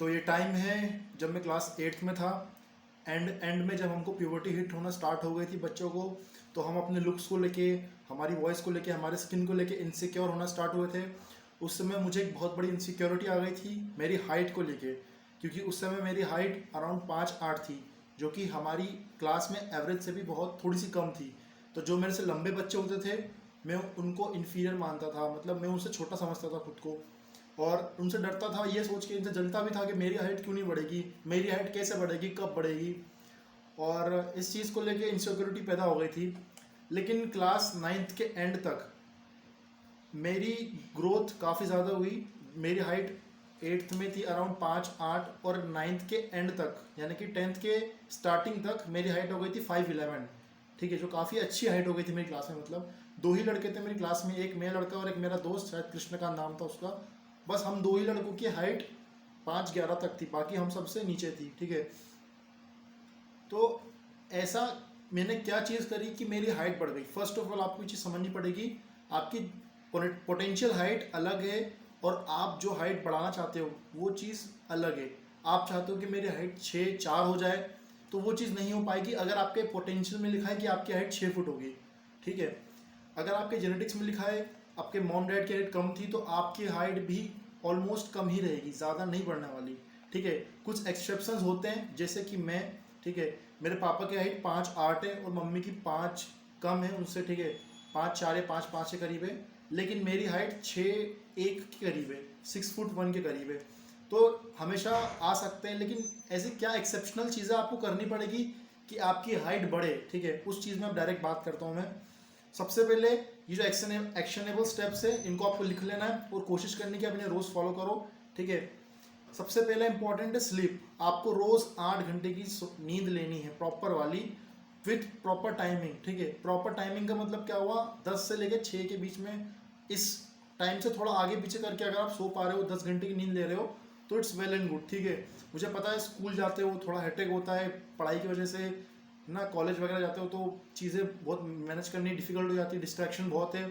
तो ये टाइम है जब मैं क्लास 8th में था। एंड में जब हमको प्यूबर्टी हिट होना स्टार्ट हो गई थी बच्चों को, तो हम अपने लुक्स को लेके, हमारी वॉइस को लेके, हमारे स्किन को लेके इनसिक्योर होना स्टार्ट हुए थे। उस समय मुझे एक बहुत बड़ी इनसिक्योरिटी आ गई थी मेरी हाइट को लेके, क्योंकि उस समय मेरी हाइट अराउंड 5'8" थी, जो कि हमारी क्लास में एवरेज से भी बहुत थोड़ी सी कम थी। तो जो मेरे से लंबे बच्चे होते थे मैं उनको इन्फीरियर मानता था, मतलब मैं उनसे छोटा समझता था खुद को, और उनसे डरता था ये सोच के, इनसे जलता भी था कि मेरी हाइट क्यों नहीं बढ़ेगी, मेरी हाइट कैसे बढ़ेगी, कब बढ़ेगी। और इस चीज़ को लेके इनसिक्योरिटी पैदा हो गई थी। लेकिन क्लास 9th के एंड तक मेरी ग्रोथ काफ़ी ज़्यादा हुई। मेरी हाइट 8th में थी अराउंड 5'8", और 9th के एंड तक यानी कि 10th के स्टार्टिंग तक मेरी हाइट हो गई थी 5'11", ठीक है, जो काफ़ी अच्छी हाइट हो गई थी मेरी क्लास में। मतलब 2 ही लड़के थे मेरी क्लास में, एक मेरा लड़का और एक मेरा दोस्त, शायद कृष्ण का नाम था उसका। बस हम 2 ही लड़कों की हाइट 5'11" तक थी, बाकी हम सबसे नीचे थी, ठीक है। तो ऐसा मैंने क्या चीज़ करी कि मेरी हाइट बढ़ गई। फर्स्ट ऑफ ऑल आपको ये चीज़ समझनी पड़ेगी, आपकी पोटेंशियल हाइट अलग है और आप जो हाइट बढ़ाना चाहते हो वो चीज़ अलग है। आप चाहते हो कि मेरी हाइट 6'4" हो जाए, तो वो चीज़ नहीं हो पाएगी अगर आपके पोटेंशियल में लिखा है कि आपकी हाइट 6 फुट होगी, ठीक है। अगर आपके जेनेटिक्स में लिखा है आपके मॉम डैड की हाइट कम थी, तो आपकी हाइट भी ऑलमोस्ट कम ही रहेगी, ज़्यादा नहीं बढ़ने वाली, ठीक है। कुछ एक्सेप्शंस होते हैं, जैसे कि मैं, ठीक है, मेरे पापा की हाइट 5'8" है और मम्मी की 5 कम है उनसे, ठीक है, 5'4" या 5'5" के करीब है। लेकिन मेरी हाइट 6'1" के करीब है, 6'1" के करीब है। तो हमेशा आ सकते हैं, लेकिन ऐसी क्या एक्सेप्शनल चीज़ें आपको करनी पड़ेगी कि आपकी हाइट बढ़े, ठीक है। उस चीज़ में अब डायरेक्ट बात करता हूँ मैं। सबसे पहले ये जो एक्शनेबल स्टेप्स है इनको आपको लिख लेना है और कोशिश करनी कि आप इन्हें रोज़ फॉलो करो, ठीक है। सबसे पहले इंपॉर्टेंट है स्लीप। आपको रोज़ 8 घंटे की नींद लेनी है, प्रॉपर वाली, विथ प्रॉपर टाइमिंग, ठीक है। प्रॉपर टाइमिंग का मतलब क्या हुआ, 10 से लेकर 6 के बीच में। इस टाइम से थोड़ा आगे पीछे करके अगर आप सो पा रहे हो, 10 घंटे की नींद ले रहे हो, तो इट्स वेल एंड गुड, ठीक है। मुझे पता है स्कूल जाते हो थोड़ा हेडेक होता है पढ़ाई की वजह से ना, कॉलेज वगैरह जाते हो तो चीज़ें बहुत मैनेज करनी डिफिकल्ट हो जाती है, डिस्ट्रैक्शन बहुत है।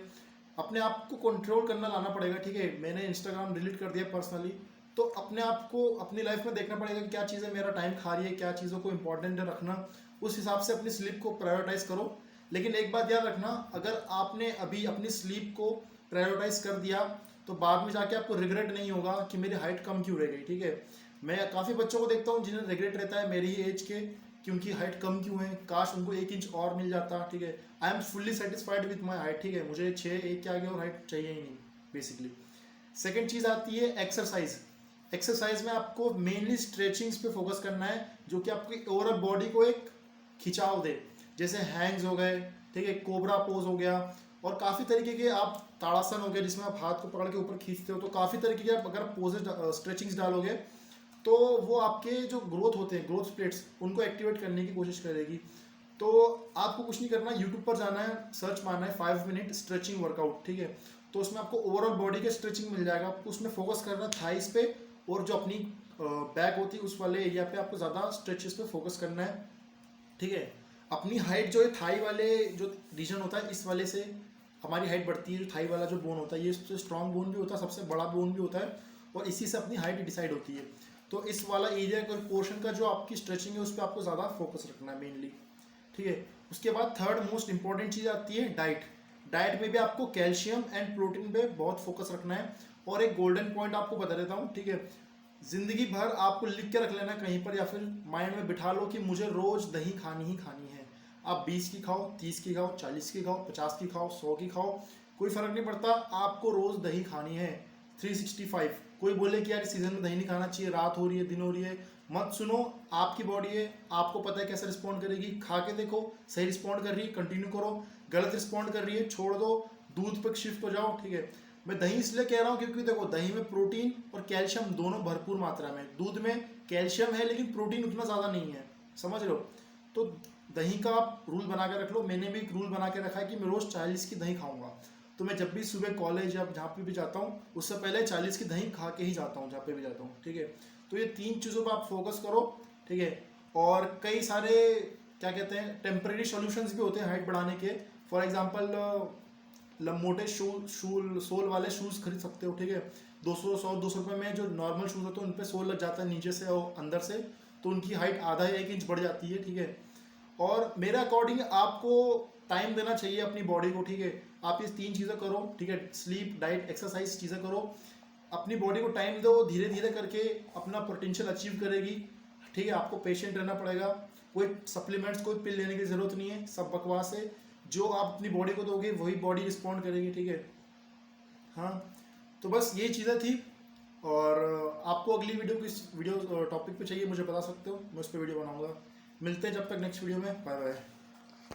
अपने आप को कंट्रोल करना लाना पड़ेगा, ठीक है। मैंने इंस्टाग्राम डिलीट कर दिया पर्सनली, तो अपने आप को अपनी लाइफ में देखना पड़ेगा कि क्या चीज़ें मेरा टाइम खा रही है, क्या चीज़ों को इंपॉर्टेंट है रखना, उस हिसाब से अपनी स्लीप को प्रायोरिटाइज करो। लेकिन एक बात याद रखना, अगर आपने अभी अपनी स्लीप को प्रायोरिटाइज कर दिया तो बाद में जाके आपको रिग्रेट नहीं होगा कि मेरी हाइट कम क्यों रह गई, ठीक है। मैं काफ़ी बच्चों को देखता हूँ जिन्हें रिग्रेट रहता है मेरी ही एज के, क्योंकि हाइट कम क्यों है, काश उनको 1 इंच और मिल जाता, ठीक है। I am fully satisfied with my height, ठीक है, मुझे 6'1" के आगे और हाइट चाहिए ही नहीं बेसिकली। सेकेंड चीज़ आती है एक्सरसाइज। एक्सरसाइज में आपको मेनली स्ट्रेचिंग्स पे फोकस करना है, जो कि आपकी ओवरऑल बॉडी को एक खिंचाव दे, जैसे हैंग्स हो गए, ठीक है, कोबरा पोज हो गया, और काफ़ी तरीके के, आप ताड़ासन हो गया जिसमें आप हाथ को पकड़ के ऊपर खींचते हो। तो काफ़ी तरीके के आप अगर पोजेज स्ट्रेचिंग्स डालोगे तो वो आपके जो ग्रोथ होते हैं, ग्रोथ प्लेट्स, उनको एक्टिवेट करने की कोशिश करेगी। तो आपको कुछ नहीं करना, यूट्यूब पर जाना है, सर्च मारना है 5 मिनट स्ट्रेचिंग वर्कआउट, ठीक है। तो उसमें आपको ओवरऑल बॉडी के स्ट्रेचिंग मिल जाएगा। आपको उसमें फोकस करना थाइस पे, और जो अपनी बैक होती है उस वाले एरिया पे आपको ज़्यादा स्ट्रेचेस पे फोकस करना है, ठीक है। अपनी हाइट जो है थाई वाले जो रीजन होता है, इस वाले से हमारी हाइट बढ़ती है। जो थाई वाला जो बोन होता है ये सबसे स्ट्रॉन्ग बोन भी होता है, सबसे बड़ा बोन भी होता है, और इसी से अपनी हाइट डिसाइड होती है। तो इस वाला एरिया का पोर्शन का जो आपकी स्ट्रेचिंग है उस पर आपको ज़्यादा फोकस रखना है मेनली, ठीक है। उसके बाद थर्ड मोस्ट इंपॉर्टेंट चीज़ आती है डाइट। डाइट में भी आपको कैल्शियम एंड प्रोटीन पे बहुत फोकस रखना है। और एक गोल्डन पॉइंट आपको बता देता हूँ, ठीक है। जिंदगी भर आपको लिख के रख लेना कहीं पर, या फिर माइंड में बिठा लो कि मुझे रोज दही खानी ही खानी है। आप 20 की खाओ, 30 की खाओ, 40 की खाओ, 50 की खाओ, 100 की खाओ, कोई फर्क नहीं पड़ता, आपको रोज दही खानी है 365। कोई बोले कि यार इस सीजन में दही नहीं खाना चाहिए, रात हो रही है, दिन हो रही है, मत सुनो। आपकी बॉडी है, आपको पता है कैसे रिस्पॉन्ड करेगी, खा के देखो, सही रिस्पॉन्ड कर रही है कंटिन्यू करो, गलत रिस्पॉन्ड कर रही है छोड़ दो, दूध पर शिफ्ट हो जाओ, ठीक है। मैं दही इसलिए कह रहा हूँ क्योंकि देखो दही में प्रोटीन और कैल्शियम दोनों भरपूर मात्रा में, दूध में कैल्शियम है लेकिन प्रोटीन उतना ज़्यादा नहीं है, समझ रहे हो। तो दही का आप रूल बना के रख लो। मैंने भी एक रूल बना के रखा है कि मैं रोज़ 40 की दही खाऊंगा। तो मैं जब भी सुबह कॉलेज या जहाँ पे भी जाता हूँ उससे पहले 40 की दही खा के ही जाता हूँ जहाँ पे भी जाता हूँ, ठीक है। तो ये 3 चीज़ों पर आप फोकस करो, ठीक है। और कई सारे क्या कहते हैं टेम्परेरी सॉल्यूशंस भी होते हैं हाइट बढ़ाने के। फॉर एग्जांपल मोटे सोल वाले शूज़ खरीद सकते हो, ठीक है। 200 रुपये में जो नॉर्मल शूज़ होते हैं उन पे सोल लग जाता है नीचे से और अंदर से, तो उनकी हाइट आधा या 1 इंच बढ़ जाती है, ठीक है। और मेरे अकॉर्डिंग आपको टाइम देना चाहिए अपनी बॉडी को, ठीक है। आप ये 3 चीज़ें करो, ठीक है, स्लीप, डाइट, एक्सरसाइज चीज़ें करो, अपनी बॉडी को टाइम दो, धीरे धीरे करके अपना पोटेंशियल अचीव करेगी, ठीक है। आपको पेशेंट रहना पड़ेगा, कोई सप्लीमेंट्स, कोई पिल लेने की ज़रूरत नहीं है, सब बकवास है। जो आप अपनी बॉडी को दोगे वही बॉडी रिस्पॉन्ड करेगी, ठीक है। हाँ, तो बस ये चीज़ें थी। और आपको अगली वीडियो किस वीडियो टॉपिक पे चाहिए मुझे बता सकते हो, मैं उस पर वीडियो बनाऊंगा। मिलते हैं जब तक नेक्स्ट वीडियो में, बाय बाय।